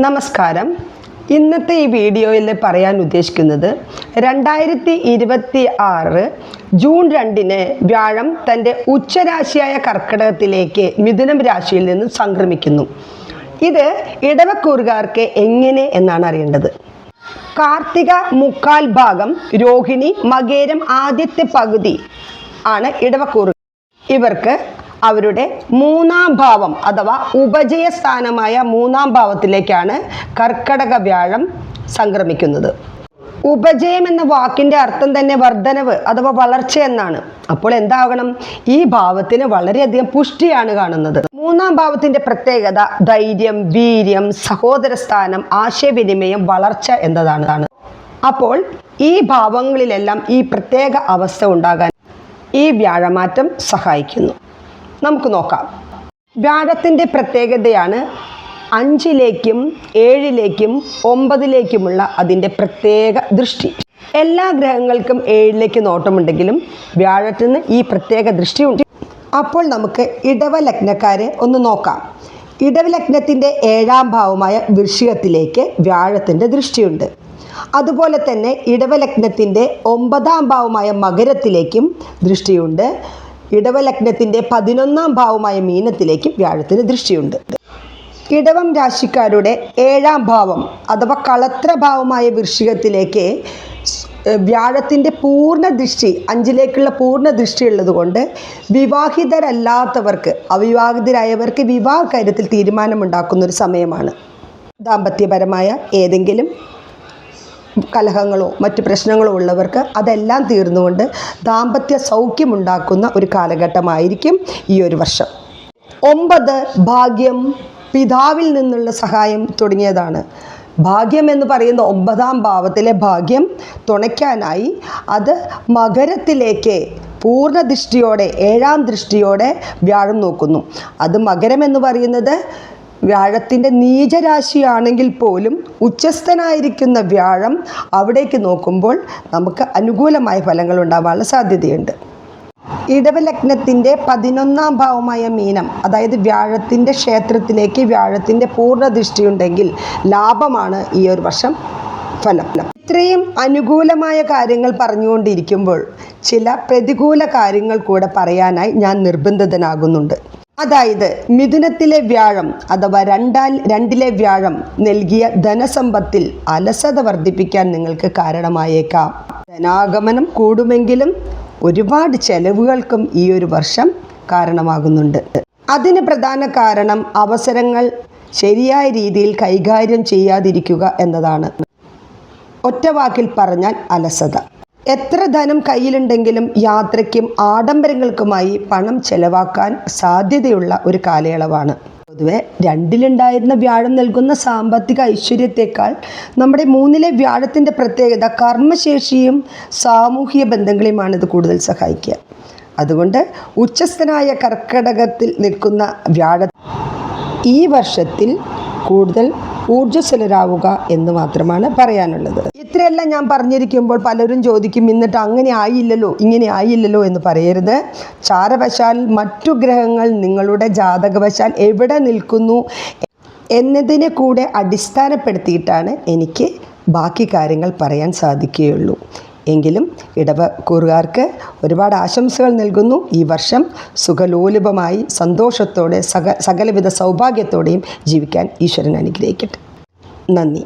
നമസ്കാരം. ഇന്നത്തെ ഈ വീഡിയോയിൽ പറയാൻ ഉദ്ദേശിക്കുന്നത് 2026 ജൂൺ 2 വ്യാഴം തൻ്റെ ഉച്ചരാശിയായ കർക്കിടകത്തിലേക്ക് മിഥുനം രാശിയിൽ നിന്ന് സംക്രമിക്കുന്നു. ഇത് ഇടവക്കൂറുകാർക്ക് എങ്ങനെ എന്നാണ് അറിയേണ്ടത്. കാർത്തിക മുക്കാൽ ഭാഗം, രോഹിണി മകേരം ആദ്യത്തെ പകുതി ആണ് ഇടവക്കൂറുകൾ. ഇവർക്ക് അവരുടെ മൂന്നാം ഭാവം അഥവാ ഉപജയസ്ഥാനമായ മൂന്നാം ഭാവത്തിലേക്കാണ് കർക്കടക വ്യാഴം സംക്രമിക്കുന്നത്. ഉപജയം എന്ന വാക്കിൻ്റെ അർത്ഥം തന്നെ വർധനവ് അഥവാ വളർച്ച എന്നാണ്. അപ്പോൾ എന്താകണം? ഈ ഭാവത്തിന് വളരെയധികം പുഷ്ടിയാണ് കാണുന്നത്. മൂന്നാം ഭാവത്തിൻ്റെ പ്രത്യേകത ധൈര്യം, വീര്യം, സഹോദര സ്ഥാനം, ആശയവിനിമയം, വളർച്ച എന്നതാണ്. അപ്പോൾ ഈ ഭാവങ്ങളിലെല്ലാം ഈ പ്രത്യേക അവസ്ഥ ഉണ്ടാകാൻ ഈ വ്യാഴമാറ്റം സഹായിക്കുന്നു. നമുക്ക് നോക്കാം. വ്യാഴത്തിൻ്റെ പ്രത്യേകതയാണ് 5ലേക്കും 7ലേക്കും 9ലേക്കുമുള്ള അതിൻ്റെ പ്രത്യേക ദൃഷ്ടി. എല്ലാ ഗ്രഹങ്ങൾക്കും 7ലേക്ക് നോട്ടമുണ്ടെങ്കിലും വ്യാഴത്തിന് ഈ പ്രത്യേക ദൃഷ്ടിയുണ്ട്. അപ്പോൾ നമുക്ക് ഇടവലഗ്നക്കാരെ ഒന്ന് നോക്കാം. ഇടവലഗ്നത്തിൻ്റെ 7ാം ഭാവമായ വൃശ്ചികത്തിലേക്ക് വ്യാഴത്തിൻ്റെ ദൃഷ്ടിയുണ്ട്. അതുപോലെ തന്നെ ഇടവലഗ്നത്തിൻ്റെ 9ാം ഭാവമായ മകരത്തിലേക്കും ദൃഷ്ടിയുണ്ട്. ഇടവലഗ്നത്തിൻ്റെ 11ാം ഭാവമായ മീനത്തിലേക്കും വ്യാഴത്തിന് ദൃഷ്ടിയുണ്ട്. ഇടവം രാശിക്കാരുടെ 7ാം ഭാവം അഥവാ കളത്രഭാവമായ വൃശ്ചികത്തിലേക്ക് വ്യാഴത്തിൻ്റെ പൂർണ്ണ ദൃഷ്ടി, 5ലേക്കുള്ള പൂർണ്ണ ദൃഷ്ടി ഉള്ളതുകൊണ്ട് വിവാഹിതരല്ലാത്തവർക്ക്, അവിവാഹിതരായവർക്ക് വിവാഹ കാര്യത്തിൽ തീരുമാനമുണ്ടാക്കുന്നൊരു സമയമാണ്. ദാമ്പത്യപരമായ ഏതെങ്കിലും കലഹങ്ങളോ മറ്റ് പ്രശ്നങ്ങളോ ഉള്ളവർക്ക് അതെല്ലാം തീർന്നുകൊണ്ട് ദാമ്പത്യ സൗഖ്യമുണ്ടാക്കുന്ന ഒരു കാലഘട്ടമായിരിക്കും ഈ ഒരു വർഷം. 9 ഭാഗ്യം, പിതാവിൽ നിന്നുള്ള സഹായം തുടങ്ങിയതാണ്. ഭാഗ്യം എന്ന് പറയുന്ന 9ാം ഭാവത്തിലെ ഭാഗ്യം തുണയ്ക്കാനായി അത് മകരത്തിലേക്ക് പൂർണ്ണ ദൃഷ്ടിയോടെ 7ാം ദൃഷ്ടിയോടെ വ്യാഴം നോക്കുന്നു. അത് മകരം എന്ന് പറയുന്നത് വ്യാഴത്തിൻ്റെ നീചരാശിയാണെങ്കിൽ പോലും ഉച്ചസ്ഥനായിരിക്കുന്ന വ്യാഴം അവിടേക്ക് നോക്കുമ്പോൾ നമുക്ക് അനുകൂലമായ ഫലങ്ങൾ ഉണ്ടാവാനുള്ള സാധ്യതയുണ്ട്. ഇടവലഗ്നത്തിൻ്റെ 11ാം ഭാവമായ മീനം, അതായത് വ്യാഴത്തിൻ്റെ ക്ഷേത്രത്തിലേക്ക് വ്യാഴത്തിൻ്റെ പൂർണ്ണ ദൃഷ്ടിയുണ്ടെങ്കിൽ ലാഭമാണ് ഈ ഒരു വർഷം ഫലം. ഇത്രയും അനുകൂലമായ കാര്യങ്ങൾ പറഞ്ഞുകൊണ്ടിരിക്കുമ്പോൾ ചില പ്രതികൂല കാര്യങ്ങൾ കൂടെ പറയാനായി ഞാൻ നിർബന്ധിതനാകുന്നുണ്ട്. അതായത് മിഥുനത്തിലെ വ്യാഴം അഥവാ 2ലെ വ്യാഴം നൽകിയ ധനസമ്പത്തിൽ അലസത വർദ്ധിപ്പിക്കാൻ നിങ്ങൾക്ക് കാരണമായേക്കാം. ധനാഗമനം കൂടുമെങ്കിലും ഒരുപാട് ചെലവുകൾക്കും ഈ ഒരു വർഷം കാരണമാകുന്നുണ്ട്. അതിന് പ്രധാന കാരണം അവസരങ്ങൾ ശരിയായ രീതിയിൽ കൈകാര്യം ചെയ്യാതിരിക്കുക എന്നതാണ്. ഒറ്റ വാക്കിൽ പറഞ്ഞാൽ അലസത. എത്ര ധനം കയ്യിലുണ്ടെങ്കിലും യാത്രയ്ക്കും ആഡംബരങ്ങൾക്കുമായി പണം ചെലവാക്കാൻ സാധ്യതയുള്ള ഒരു കാലയളവാണ്. പൊതുവെ 2ലുണ്ടായിരുന്ന വ്യാഴം നൽകുന്ന സാമ്പത്തിക ഐശ്വര്യത്തെക്കാൾ നമ്മുടെ 3ലെ വ്യാഴത്തിൻ്റെ പ്രത്യേകത കർമ്മശേഷിയും സാമൂഹിക ബന്ധങ്ങളെയുമാണ് ഇത് കൂടുതൽ സഹായിക്കുക. അതുകൊണ്ട് ഉച്ചസ്ഥനായ കർക്കിടകത്തിൽ നിൽക്കുന്ന വ്യാഴം ഈ വർഷത്തിൽ കൂടുതൽ ഊർജ്ജസ്വലരാവുക എന്ന് മാത്രമാണ് പറയാനുള്ളത്. ഇത്രയെല്ലാം ഞാൻ പറഞ്ഞിരിക്കുമ്പോൾ പലരും ചോദിക്കും, എന്നിട്ട് അങ്ങനെ ആയില്ലല്ലോ, ഇങ്ങനെ ആയില്ലല്ലോ എന്ന് പറയരുത്. ചാരവശാൽ മറ്റു ഗ്രഹങ്ങൾ നിങ്ങളുടെ ജാതകവശാൽ എവിടെ നിൽക്കുന്നു എന്നതിനെ കൂടെ അടിസ്ഥാനപ്പെടുത്തിയിട്ടാണ് എനിക്ക് ബാക്കി കാര്യങ്ങൾ പറയാൻ സാധിക്കുകയുള്ളൂ. എങ്കിലും ഇടവക്കൂറുകാർക്ക് ഒരുപാട് ആശംസകൾ നൽകുന്നു. ഈ വർഷം സുഖലോലുപമായി സന്തോഷത്തോടെ സകലവിധ സൗഭാഗ്യത്തോടെയും ജീവിക്കാൻ ഈശ്വരൻ അനുഗ്രഹിക്കട്ടെ. നന്ദി.